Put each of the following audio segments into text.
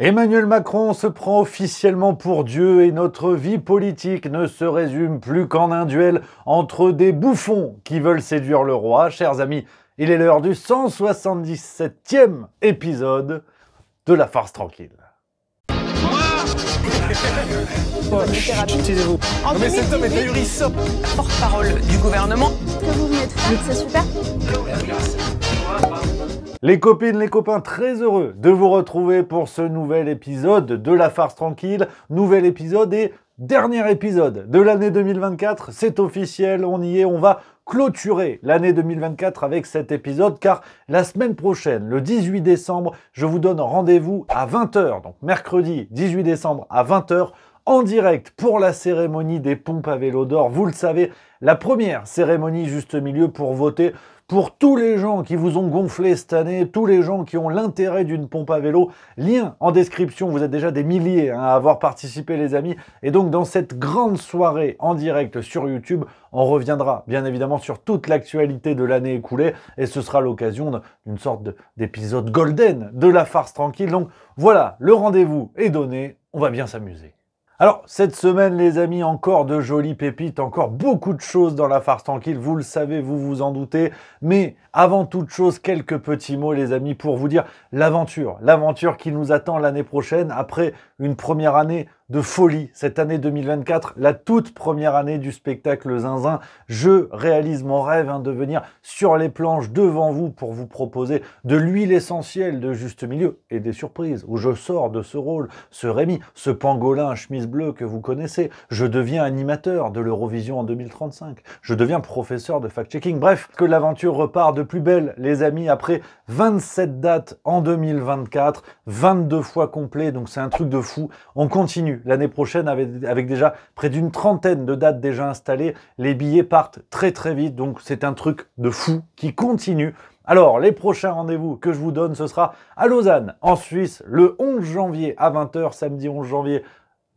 Emmanuel Macron se prend officiellement pour Dieu et notre vie politique ne se résume plus qu'en un duel entre des bouffons qui veulent séduire le roi. Chers amis, il est l'heure du 177e épisode de La Farce Tranquille. Taisez-vous. Mais cet homme est ahurissant. Porte-parole du gouvernement. Ce que vous venez de faire, c'est super. Les copines, les copains, très heureux de vous retrouver pour ce nouvel épisode de La Farce Tranquille. Nouvel épisode et dernier épisode de l'année 2024. C'est officiel, on y est, on va clôturer l'année 2024 avec cet épisode car la semaine prochaine, le 18 décembre, je vous donne rendez-vous à 20h, donc mercredi 18 décembre à 20h, en direct pour la cérémonie des pompes à vélo d'or. Vous le savez, la première cérémonie juste milieu pour voter pour tous les gens qui vous ont gonflé cette année, tous les gens qui ont l'intérêt d'une pompe à vélo. Lien en description, vous êtes déjà des milliers à avoir participé les amis. Et donc dans cette grande soirée en direct sur YouTube, on reviendra bien évidemment sur toute l'actualité de l'année écoulée et ce sera l'occasion d'une sorte d'épisode golden de La Farce Tranquille. Donc voilà, le rendez-vous est donné, on va bien s'amuser. Alors, cette semaine, les amis, encore de jolies pépites, encore beaucoup de choses dans La Farce Tranquille, vous le savez, vous vous en doutez, mais avant toute chose, quelques petits mots, les amis, pour vous dire l'aventure qui nous attend l'année prochaine, après une première année de folie, cette année 2024, la toute première année du spectacle Zinzin. Je réalise mon rêve de venir sur les planches devant vous pour vous proposer de l'huile essentielle de juste milieu et des surprises où je sors de ce rôle, ce Rémi, ce pangolin chemise bleue que vous connaissez. Je deviens animateur de l'Eurovision en 2035. Je deviens professeur de fact-checking. Bref, que l'aventure repart de plus belle, les amis, après 27 dates en 2024, 22 fois complet, donc c'est un truc de fou. On continue l'année prochaine avec déjà près d'une trentaine de dates déjà installées. Les billets partent très très vite, donc c'est un truc de fou qui continue. Alors, les prochains rendez-vous que je vous donne, ce sera à Lausanne, en Suisse, le 11 janvier à 20h, samedi 11 janvier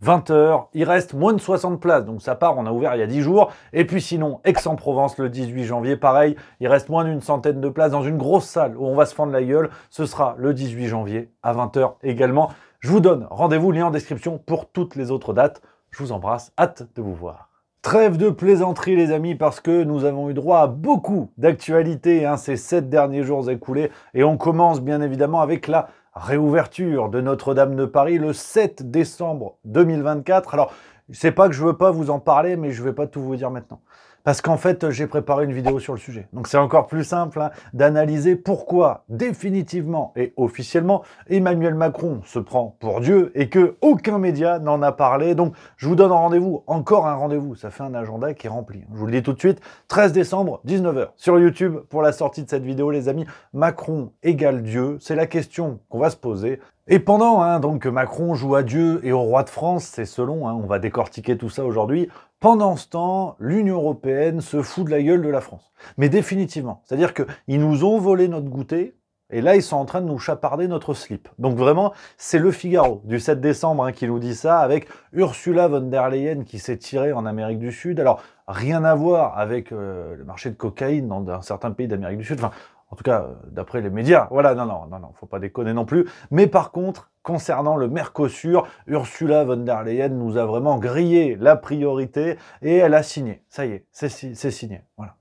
20h, il reste moins de 60 places, donc ça part, on a ouvert il y a 10 jours. Et puis sinon, Aix-en-Provence le 18 janvier, pareil, il reste moins d'une centaine de places dans une grosse salle où on va se fendre la gueule. Ce sera le 18 janvier à 20h également. Je vous donne rendez-vous, lien en description pour toutes les autres dates. Je vous embrasse, hâte de vous voir. Trêve de plaisanterie les amis, parce que nous avons eu droit à beaucoup d'actualités ces 7 derniers jours écoulés. Et on commence bien évidemment avec la réouverture de Notre-Dame de Paris le 7 décembre 2024. Alors, c'est pas que je veux pas vous en parler, mais je vais pas tout vous dire maintenant. Parce qu'en fait, j'ai préparé une vidéo sur le sujet. Donc c'est encore plus simple d'analyser pourquoi, définitivement et officiellement, Emmanuel Macron se prend pour Dieu et que aucun média n'en a parlé. Donc je vous donne rendez-vous, encore un rendez-vous. Ça fait un agenda qui est rempli. Je vous le dis tout de suite, 13 décembre, 19h, sur YouTube, pour la sortie de cette vidéo, les amis. Macron égale Dieu, c'est la question qu'on va se poser. Et pendant donc que Macron joue à Dieu et au roi de France, c'est selon, on va décortiquer tout ça aujourd'hui, pendant ce temps, l'Union européenne se fout de la gueule de la France. Mais définitivement, c'est-à-dire qu'ils nous ont volé notre goûter, et là ils sont en train de nous chaparder notre slip. Donc vraiment, c'est le Figaro du 7 décembre qui nous dit ça, avec Ursula von der Leyen qui s'est tirée en Amérique du Sud. Alors, rien à voir avec le marché de cocaïne dans certains pays d'Amérique du Sud, enfin, en tout cas, d'après les médias. Voilà, non, faut pas déconner non plus. Mais par contre, concernant le Mercosur, Ursula von der Leyen nous a vraiment grillé la priorité et elle a signé. Ça y est, c'est signé. Voilà.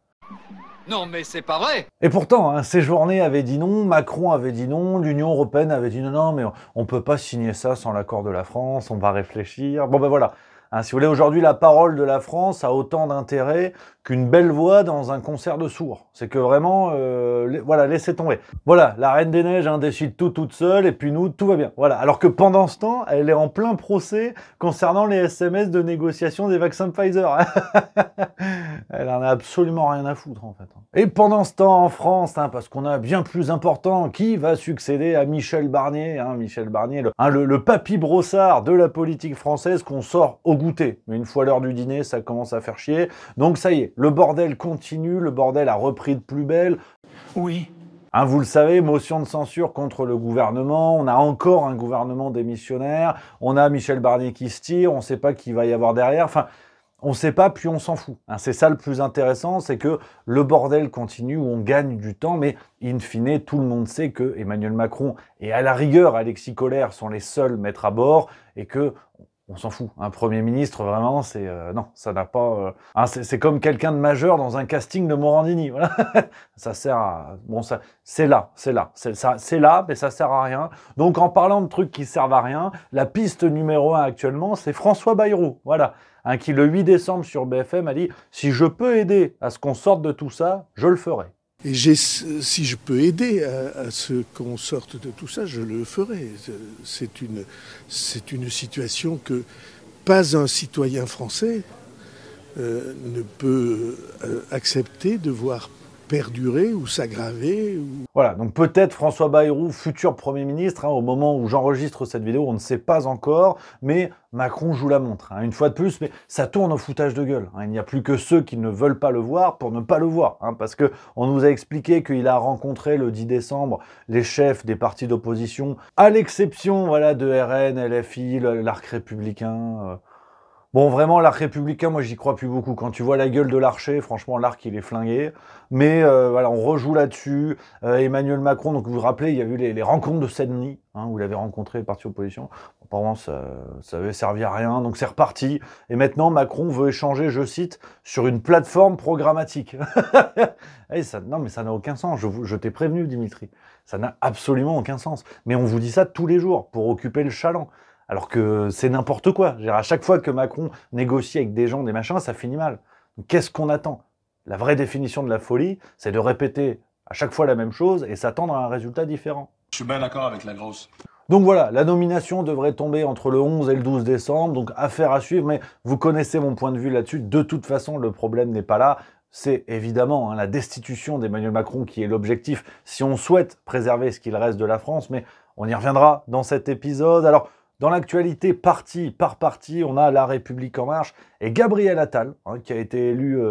Non mais c'est pas vrai. Et pourtant, Séjourné avait dit non, Macron avait dit non, l'Union européenne avait dit non, mais on peut pas signer ça sans l'accord de la France, on va réfléchir. Bon ben voilà. Si vous voulez, aujourd'hui, la parole de la France a autant d'intérêt qu'une belle voix dans un concert de sourds. C'est que vraiment, voilà, laissez tomber. Voilà, la Reine des Neiges décide tout toute seule, et puis nous, tout va bien. Voilà, alors que pendant ce temps, elle est en plein procès concernant les SMS de négociation des vaccins Pfizer. Elle en a absolument rien à foutre, en fait. Et pendant ce temps, en France, parce qu'on a bien plus important, qui va succéder à Michel Barnier, Michel Barnier, le papy brossard de la politique française qu'on sort au goûter. Mais une fois l'heure du dîner, ça commence à faire chier. Donc ça y est, le bordel continue, le bordel a repris de plus belle. Oui. Vous le savez, motion de censure contre le gouvernement, on a encore un gouvernement démissionnaire, on a Michel Barnier qui se tire, on ne sait pas qui va y avoir derrière. Enfin, on ne sait pas, puis on s'en fout. Hein, c'est ça le plus intéressant, c'est que le bordel continue, où on gagne du temps, mais in fine, tout le monde sait que Emmanuel Macron et à la rigueur Alexis Collère sont les seuls maîtres à bord, et que on s'en fout. Un Premier ministre, vraiment, c'est... non, ça n'a pas... hein, c'est comme quelqu'un de majeur dans un casting de Morandini. Voilà. Ça sert à... Bon, ça, c'est là. C'est là, mais ça sert à rien. Donc, en parlant de trucs qui servent à rien, la piste numéro 1 actuellement, c'est François Bayrou. Voilà. Hein, qui, le 8 décembre sur BFM, a dit « Si je peux aider à ce qu'on sorte de tout ça, je le ferai ». Et si je peux aider à ce qu'on sorte de tout ça, je le ferai. C'est une situation que pas un citoyen français ne peut accepter de voir perdurer ou s'aggraver. Voilà, donc peut-être François Bayrou, futur Premier ministre, hein, au moment où j'enregistre cette vidéo, on ne sait pas encore, mais Macron joue la montre, hein, une fois de plus, mais ça tourne au foutage de gueule. Hein, il n'y a plus que ceux qui ne veulent pas le voir pour ne pas le voir, hein, parce qu'on nous a expliqué qu'il a rencontré le 10 décembre les chefs des partis d'opposition, à l'exception voilà, de RN, LFI, l'Arc républicain... Bon, vraiment, l'Arc républicain, moi, j'y crois plus beaucoup. Quand tu vois la gueule de l'Archer, franchement, l'Arc, il est flingué. Mais voilà, on rejoue là-dessus. Emmanuel Macron, donc vous vous rappelez, il y a eu les rencontres de Saint-Denis, hein, où il avait rencontré les partis opposition. Apparemment, ça avait servi à rien, donc c'est reparti. Et maintenant, Macron veut échanger, je cite, sur une plateforme programmatique. Et non, mais ça n'a aucun sens. Je t'ai prévenu, Dimitri. Ça n'a absolument aucun sens. Mais on vous dit ça tous les jours, pour occuper le chaland. Alors que c'est n'importe quoi. À chaque fois que Macron négocie avec des gens, des machins, ça finit mal. Qu'est-ce qu'on attend? La vraie définition de la folie, c'est de répéter à chaque fois la même chose et s'attendre à un résultat différent. Je suis bien d'accord avec la grosse. Donc voilà, la nomination devrait tomber entre le 11 et le 12 décembre, donc affaire à suivre, mais vous connaissez mon point de vue là-dessus. De toute façon, le problème n'est pas là. C'est évidemment la destitution d'Emmanuel Macron qui est l'objectif si on souhaite préserver ce qu'il reste de la France, mais on y reviendra dans cet épisode. Alors, dans l'actualité, parti par parti, on a La République En Marche et Gabriel Attal, hein, qui a été élu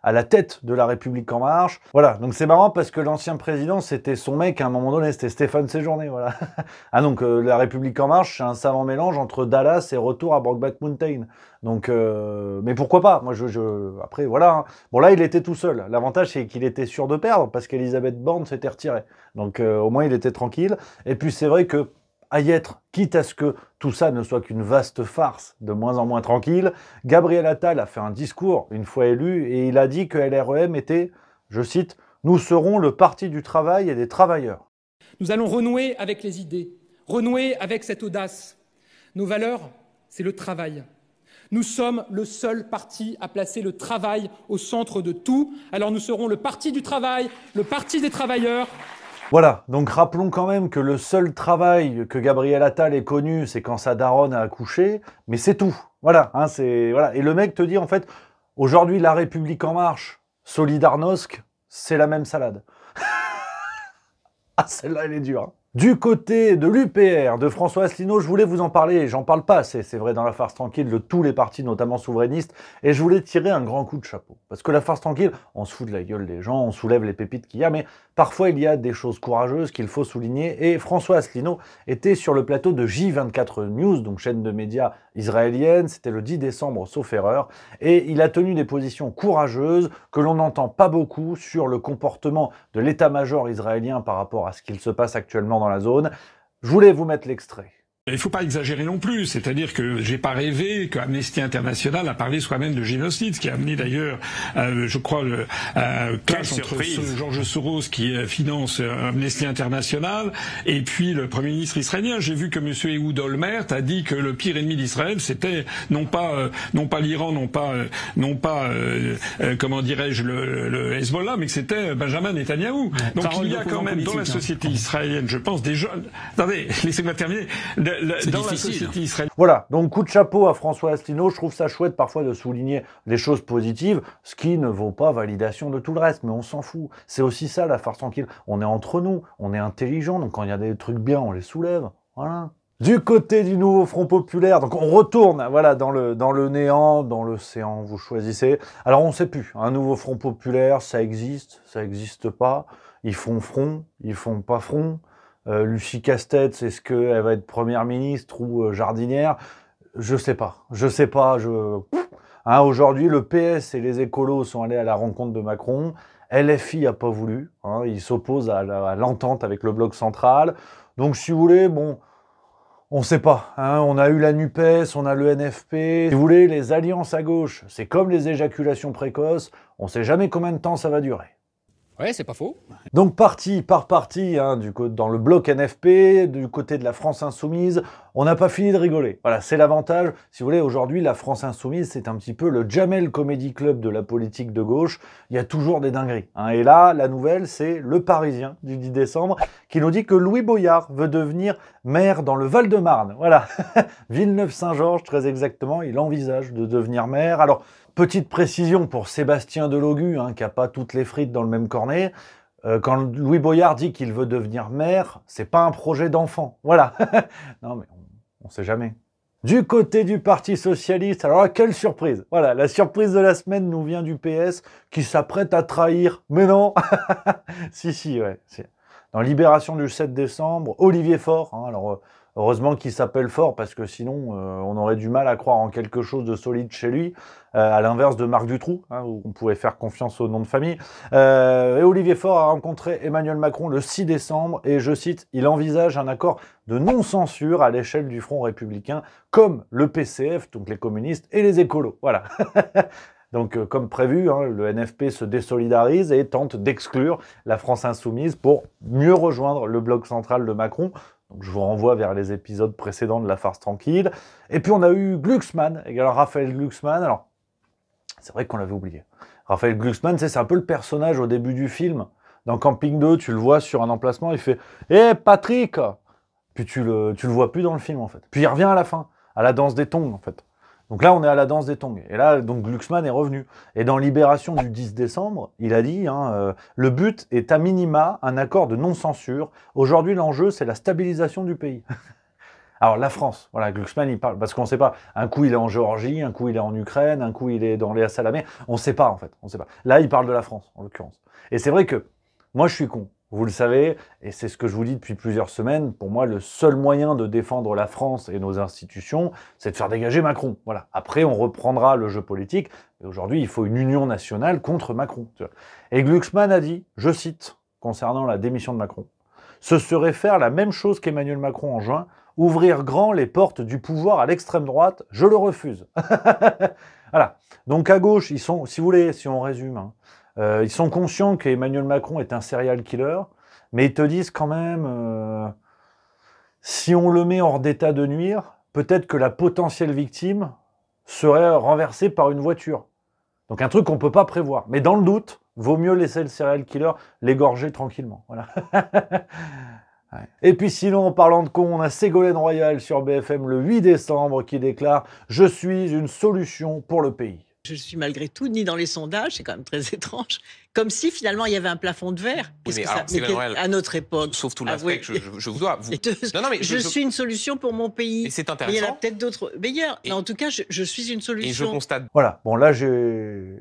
à la tête de La République En Marche. Voilà, donc c'est marrant parce que l'ancien président, c'était son mec à un moment donné, c'était Stéphane Séjourné, voilà. Ah donc, La République En Marche, c'est un savant mélange entre Dallas et Retour à Brokeback Mountain. Donc, mais pourquoi pas? Moi, après, voilà. Hein. Bon, là, il était tout seul. L'avantage, c'est qu'il était sûr de perdre parce qu'Elisabeth Borne s'était retirée. Donc, au moins, il était tranquille. Et puis, c'est vrai que à y être, quitte à ce que tout ça ne soit qu'une vaste farce de moins en moins tranquille, Gabriel Attal a fait un discours une fois élu et il a dit que LREM était, je cite, « Nous serons le parti du travail et des travailleurs ». Nous allons renouer avec les idées, renouer avec cette audace. Nos valeurs, c'est le travail. Nous sommes le seul parti à placer le travail au centre de tout. Alors nous serons le parti du travail, le parti des travailleurs. Voilà, donc rappelons quand même que le seul travail que Gabriel Attal ait connu, c'est quand sa daronne a accouché, mais c'est tout. Voilà, hein, voilà. Et le mec te dit, en fait, aujourd'hui, La République En Marche, Solidarnosc, c'est la même salade. Ah, celle-là, elle est dure. Hein. Du côté de l'UPR, de François Asselineau, je voulais vous en parler, j'en parle pas assez, c'est vrai dans la farce tranquille, de tous les partis, notamment souverainistes, et je voulais tirer un grand coup de chapeau. Parce que la farce tranquille, on se fout de la gueule des gens, on soulève les pépites qu'il y a, mais parfois il y a des choses courageuses qu'il faut souligner, et François Asselineau était sur le plateau de J24 News, donc chaîne de médias israélienne, c'était le 10 décembre, sauf erreur, et il a tenu des positions courageuses que l'on n'entend pas beaucoup sur le comportement de l'état-major israélien par rapport à ce qu'il se passe actuellement dans la zone. Je voulais vous mettre l'extrait. Il ne faut pas exagérer non plus, c'est-à-dire que j'ai pas rêvé qu'Amnesty International a parlé soi-même de génocide, ce qui a amené d'ailleurs, je crois, le clash entre George Soros qui finance Amnesty International et puis le Premier ministre israélien. J'ai vu que M. Ehud Olmert a dit que le pire ennemi d'Israël, c'était non pas l'Iran, non pas comment dirais-je le Hezbollah, mais que c'était Benjamin Netanyahou. Donc il y a quand même dans la société israélienne, je pense, des jeunes. Attendez, laissez-moi terminer. Dans la société israélienne. Voilà, donc coup de chapeau à François Asselineau. Je trouve ça chouette parfois de souligner les choses positives, ce qui ne vaut pas validation de tout le reste, mais on s'en fout. C'est aussi ça la farce tranquille. On est entre nous, on est intelligents, donc quand il y a des trucs bien, on les soulève. Voilà. Du côté du nouveau Front Populaire, donc on retourne voilà, dans le néant, dans l'océan, vous choisissez. Alors on ne sait plus, un nouveau Front Populaire, ça existe pas. Ils font front, ils font pas front. Lucie Castet, est-ce qu'elle va être première ministre ou jardinière? Je sais pas. Hein, Hein, aujourd'hui, le PS et les écolos sont allés à la rencontre de Macron. LFI n'a pas voulu. Hein, il s'oppose à l'entente avec le bloc central. Donc, si vous voulez, bon, on ne sait pas. Hein, on a eu la NUPES, on a le NFP. Si vous voulez, les alliances à gauche, c'est comme les éjaculations précoces. On ne sait jamais combien de temps ça va durer. Ouais, c'est pas faux. Donc parti par parti, hein, dans le bloc NFP, du côté de la France Insoumise, on n'a pas fini de rigoler. Voilà, c'est l'avantage. Si vous voulez, aujourd'hui, la France Insoumise, c'est un petit peu le Jamel Comedy Club de la politique de gauche. Il y a toujours des dingueries. Hein. Et là, la nouvelle, c'est Le Parisien du 10 décembre qui nous dit que Louis Boyard veut devenir maire dans le Val-de-Marne. Voilà, Villeneuve-Saint-Georges, très exactement. Il envisage de devenir maire. Alors, petite précision pour Sébastien Delogu, hein, qui n'a pas toutes les frites dans le même cornet. Quand Louis Boyard dit qu'il veut devenir maire, c'est pas un projet d'enfant. Voilà. Non, mais on ne sait jamais. Du côté du Parti Socialiste, alors quelle surprise. Voilà, la surprise de la semaine nous vient du PS qui s'apprête à trahir. Mais non. Si, ouais. Dans Libération du 7 décembre, Olivier Faure, hein, alors heureusement qu'il s'appelle Faure parce que sinon on aurait du mal à croire en quelque chose de solide chez lui, à l'inverse de Marc Dutroux, hein, où on pouvait faire confiance au nom de famille. Et Olivier Faure a rencontré Emmanuel Macron le 6 décembre et, je cite, il envisage un accord de non-censure à l'échelle du Front républicain, comme le PCF, donc les communistes, et les écolos. Voilà. Donc, comme prévu, hein, le NFP se désolidarise et tente d'exclure la France Insoumise pour mieux rejoindre le bloc central de Macron. Donc, je vous renvoie vers les épisodes précédents de La Farce Tranquille. Et puis, on a eu Glucksmann, également Raphaël Glucksmann. Alors, c'est vrai qu'on l'avait oublié. Raphaël Glucksmann, c'est un peu le personnage au début du film. Dans Camping 2, tu le vois sur un emplacement, il fait « Eh, Patrick !» Puis tu le vois plus dans le film, en fait. Puis il revient à la fin, à la danse des tongs, en fait. Donc là, on est à la danse des tongs. Et là, donc Glucksmann est revenu. Et dans Libération du 10 décembre, il a dit le but est à minima un accord de non-censure. Aujourd'hui, l'enjeu, c'est la stabilisation du pays. » Alors, la France, voilà, Glucksmann, il parle, parce qu'on ne sait pas. Un coup, il est en Géorgie, un coup, il est en Ukraine, un coup, il est dans les Salamé. On ne sait pas, en fait. On sait pas. Là, il parle de la France, en l'occurrence. Et c'est vrai que moi, je suis con. Vous le savez, et c'est ce que je vous dis depuis plusieurs semaines, pour moi, le seul moyen de défendre la France et nos institutions, c'est de faire dégager Macron. Voilà. Après, on reprendra le jeu politique, et aujourd'hui, il faut une union nationale contre Macron. Et Glucksmann a dit, je cite, concernant la démission de Macron, « Ce serait faire la même chose qu'Emmanuel Macron en juin, ouvrir grand les portes du pouvoir à l'extrême droite, je le refuse. » Voilà. Donc à gauche, ils sont, si vous voulez, si on résume, hein, ils sont conscients qu'Emmanuel Macron est un serial killer, mais ils te disent quand même, si on le met hors d'état de nuire, peut-être que la potentielle victime serait renversée par une voiture. Donc un truc qu'on ne peut pas prévoir. Mais dans le doute, vaut mieux laisser le serial killer l'égorger tranquillement. Voilà. Ouais. Et puis sinon, en parlant de con, on a Ségolène Royal sur BFM le 8 décembre qui déclare « Je suis une solution pour le pays ». Je suis malgré tout ni dans les sondages, c'est quand même très étrange, comme si finalement il y avait un plafond de verre. Qu'est-ce que ça, à notre époque. Sauf tout l'aspect que je vous dois. Je suis une solution pour mon pays. Et c'est intéressant. Il y en a peut-être d'autres meilleurs. Mais en tout cas, je suis une solution. Et je constate. Voilà. Bon, là, j'ai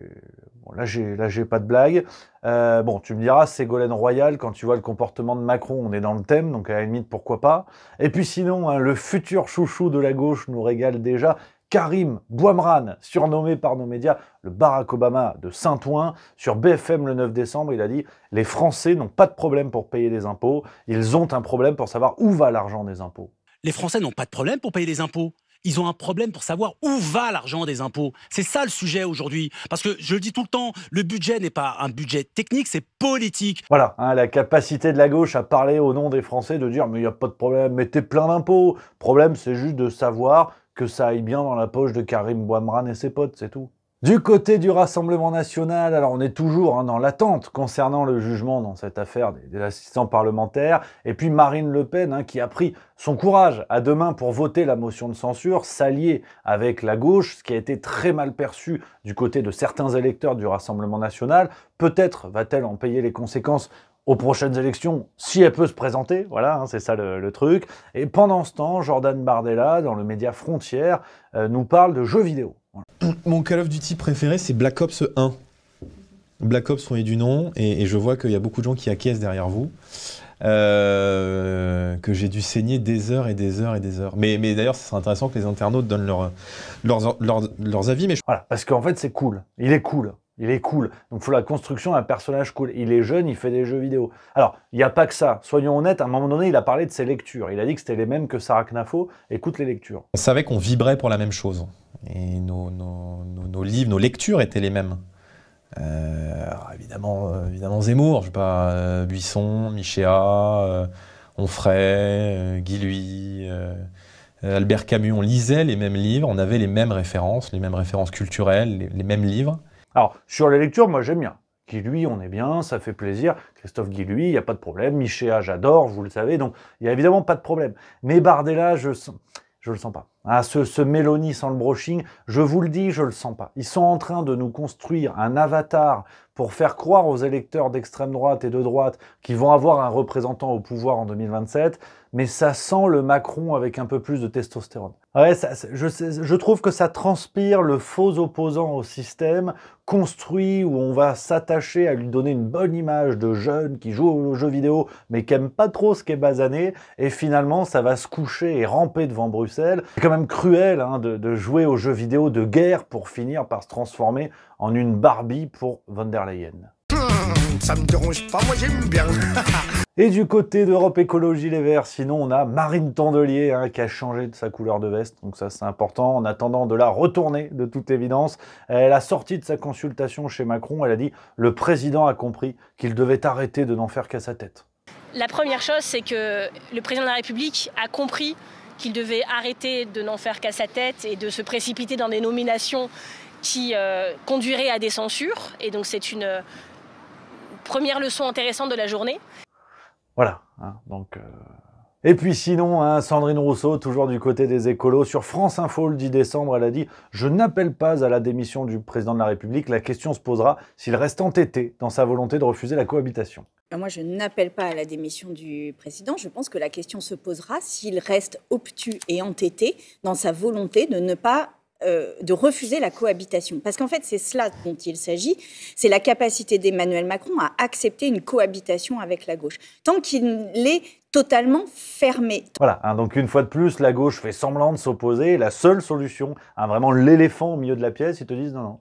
pas de blague. Bon, tu me diras, Ségolène Royal, quand tu vois le comportement de Macron, on est dans le thème, donc à la limite, pourquoi pas. Et puis sinon, hein, le futur chouchou de la gauche nous régale déjà. Karim Bouamran, surnommé par nos médias le Barack Obama de Saint-Ouen, sur BFM le 9 décembre, il a dit « Les Français n'ont pas de problème pour payer des impôts, ils ont un problème pour savoir où va l'argent des impôts. » Les Français n'ont pas de problème pour payer des impôts. Ils ont un problème pour savoir où va l'argent des impôts. C'est ça le sujet aujourd'hui. Parce que, je le dis tout le temps, le budget n'est pas un budget technique, c'est politique. Voilà, hein, la capacité de la gauche à parler au nom des Français, de dire « Mais il n'y a pas de problème, mettez plein d'impôts. » Le problème, c'est juste de savoir que ça aille bien dans la poche de Karim Bouamran et ses potes, c'est tout. Du côté du Rassemblement National, alors on est toujours dans l'attente concernant le jugement dans cette affaire des assistants parlementaires, et puis Marine Le Pen qui a pris son courage à deux mains pour voter la motion de censure, s'allier avec la gauche, ce qui a été très mal perçu du côté de certains électeurs du Rassemblement National. Peut-être va-t-elle en payer les conséquences aux prochaines élections, si elle peut se présenter, voilà, c'est ça le truc. Et pendant ce temps, Jordan Bardella, dans le média Frontières, nous parle de jeux vidéo. Voilà. Mon Call of Duty préféré, c'est Black Ops 1. Black Ops, on est du nom, et je vois qu'il y a beaucoup de gens qui acquiescent derrière vous. que j'ai dû saigner des heures et des heures et des heures. Mais d'ailleurs, ce serait intéressant que les internautes donnent leurs avis. Mais Voilà, parce qu'en fait, c'est cool. Il est cool. Il est cool. Donc, il faut la construction d'un personnage cool. Il est jeune, il fait des jeux vidéo. Alors, il n'y a pas que ça. Soyons honnêtes, à un moment donné, il a parlé de ses lectures. Il a dit que c'était les mêmes que Sarah Knafo. Écoute les lectures. On savait qu'on vibrait pour la même chose. Et nos livres, nos lectures étaient les mêmes. Alors évidemment Zemmour, je sais pas, Buisson, Michéa, Onfray, Guy Luy, Albert Camus. On lisait les mêmes livres, on avait les mêmes références culturelles, les mêmes livres. Alors, sur les lectures, moi j'aime bien. Guy Luy, on est bien, ça fait plaisir. Christophe Guy Luy, il n'y a pas de problème. Michéa, j'adore, vous le savez, donc il n'y a évidemment pas de problème. Mais Bardella, je le sens pas. Ah, ce Mélanie sans le brushing, je vous le dis, je le sens pas. Ils sont en train de nous construire un avatar pour faire croire aux électeurs d'extrême droite et de droite qu'ils vont avoir un représentant au pouvoir en 2027, mais ça sent le Macron avec un peu plus de testostérone. Ouais, je trouve que ça transpire le faux opposant au système, construit où on va s'attacher à lui donner une bonne image de jeune qui joue aux jeux vidéo, mais qui aime pas trop ce qu'est basané, et finalement ça va se coucher et ramper devant Bruxelles. C'est quand même cruel hein, de jouer aux jeux vidéo de guerre pour finir par se transformer en une Barbie pour von der Leyen. Ça me dérange pas, moi j'aime bien. Et du côté d'Europe Écologie Les Verts, sinon on a Marine Tondelier hein, qui a changé de sa couleur de veste, donc ça c'est important, en attendant de la retourner de toute évidence. Elle a sorti de sa consultation chez Macron, elle a dit « Le président a compris qu'il devait arrêter de n'en faire qu'à sa tête ». La première chose, c'est que le président de la République a compris qu'il devait arrêter de n'en faire qu'à sa tête et de se précipiter dans des nominations qui conduiraient à des censures. Et donc c'est une première leçon intéressante de la journée. Voilà, hein, donc... Et puis sinon, hein, Sandrine Rousseau, toujours du côté des écolos, sur France Info le 10 décembre, elle a dit « Je n'appelle pas à la démission du président de la République, la question se posera s'il reste entêté dans sa volonté de refuser la cohabitation. » Moi, je n'appelle pas à la démission du président. Je pense que la question se posera s'il reste obtus et entêté dans sa volonté de ne pas de refuser la cohabitation. Parce qu'en fait, c'est cela dont il s'agit. C'est la capacité d'Emmanuel Macron à accepter une cohabitation avec la gauche. Tant qu'il est totalement fermé. Voilà, hein, donc une fois de plus, la gauche fait semblant de s'opposer. La seule solution, hein, vraiment l'éléphant au milieu de la pièce, ils te disent non.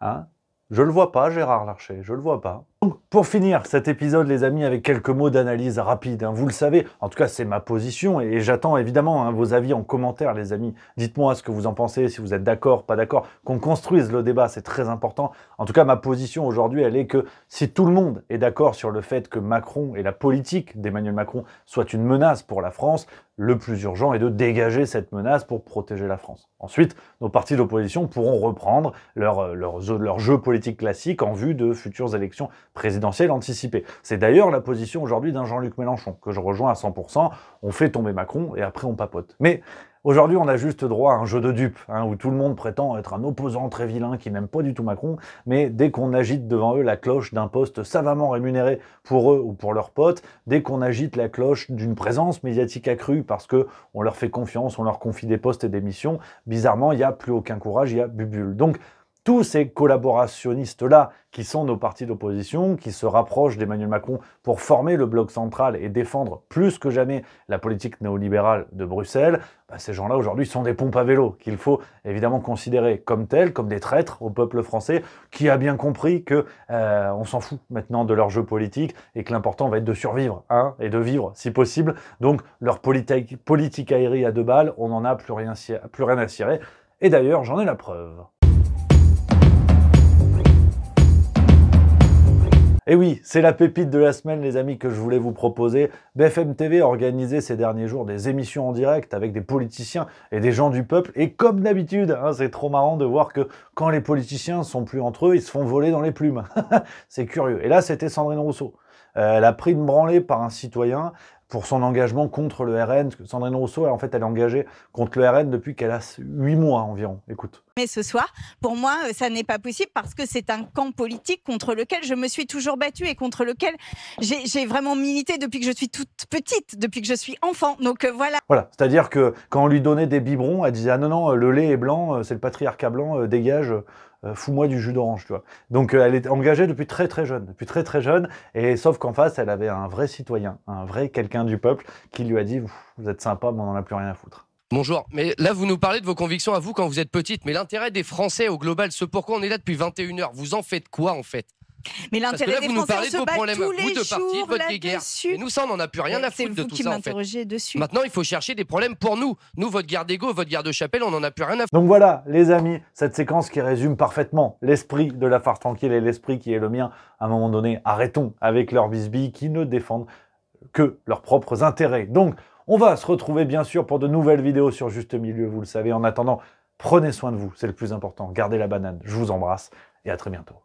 Hein, je le vois pas, Gérard Larcher, je le vois pas. Donc, pour finir cet épisode, les amis, avec quelques mots d'analyse rapide. Hein, vous le savez, en tout cas, c'est ma position et j'attends évidemment hein, vos avis en commentaire, les amis. Dites-moi ce que vous en pensez, si vous êtes d'accord, pas d'accord, qu'on construise le débat, c'est très important. En tout cas, ma position aujourd'hui, elle est que si tout le monde est d'accord sur le fait que Macron et la politique d'Emmanuel Macron soient une menace pour la France, le plus urgent est de dégager cette menace pour protéger la France. Ensuite, nos partis d'opposition pourront reprendre leur jeu politique classique en vue de futures élections présidentielle anticipée. C'est d'ailleurs la position aujourd'hui d'un Jean-Luc Mélenchon, que je rejoins à 100%. On fait tomber Macron et après on papote. Mais aujourd'hui, on a juste droit à un jeu de dupes, hein, où tout le monde prétend être un opposant très vilain qui n'aime pas du tout Macron, mais dès qu'on agite devant eux la cloche d'un poste savamment rémunéré pour eux ou pour leurs potes, dès qu'on agite la cloche d'une présence médiatique accrue parce que on leur fait confiance, on leur confie des postes et des missions, bizarrement, il n'y a plus aucun courage, il y a bubule. Donc, tous ces collaborationnistes-là, qui sont nos partis d'opposition, qui se rapprochent d'Emmanuel Macron pour former le bloc central et défendre plus que jamais la politique néolibérale de Bruxelles, bah ces gens-là aujourd'hui sont des pompes à vélo qu'il faut évidemment considérer comme tels, comme des traîtres au peuple français, qui a bien compris que on s'en fout maintenant de leur jeu politique et que l'important va être de survivre hein, et de vivre si possible. Donc leur politique aérienne à 2 balles, on n'en a plus rien à cirer. Et d'ailleurs, j'en ai la preuve. Et oui, c'est la pépite de la semaine, les amis, que je voulais vous proposer. BFM TV a organisé ces derniers jours des émissions en direct avec des politiciens et des gens du peuple. Et comme d'habitude, hein, c'est trop marrant de voir que quand les politiciens sont plus entre eux, ils se font voler dans les plumes. C'est curieux. Et là, c'était Sandrine Rousseau. Elle a pris une branlée par un citoyen pour son engagement contre le RN. Sandrine Rousseau, en fait, elle est engagée contre le RN depuis qu'elle a 8 mois environ. Écoute. Mais ce soir, pour moi, ça n'est pas possible parce que c'est un camp politique contre lequel je me suis toujours battue et contre lequel j'ai vraiment milité depuis que je suis toute petite, depuis que je suis enfant. Donc voilà. Voilà, c'est-à-dire que quand on lui donnait des biberons, elle disait « Ah non, non, le lait est blanc, c'est le patriarcat blanc, dégage ». fous-moi du jus d'orange, tu vois. Donc elle est engagée depuis très jeune, et sauf qu'en face, elle avait un vrai citoyen, un vrai quelqu'un du peuple qui lui a dit « Vous êtes sympa, mais on n'en a plus rien à foutre ». Bonjour, mais là vous nous parlez de vos convictions à vous quand vous êtes petite, mais l'intérêt des Français au global, ce pourquoi on est là depuis 21h, vous en faites quoi en fait? Mais l'intérêt des Français, on se bat tous les jours là-dessus. Et nous, ça, on n'en a plus rien à foutre de tout ça, en fait. Dessus. Maintenant, il faut chercher des problèmes pour nous. Nous, votre garde d'ego, votre garde de chapelle, on n'en a plus rien à foutre. Donc voilà, les amis, cette séquence qui résume parfaitement l'esprit de la farce tranquille et l'esprit qui est le mien. À un moment donné, arrêtons avec leurs bisbilles qui ne défendent que leurs propres intérêts. Donc, on va se retrouver, bien sûr, pour de nouvelles vidéos sur Juste Milieu, vous le savez. En attendant, prenez soin de vous, c'est le plus important. Gardez la banane, je vous embrasse et à très bientôt.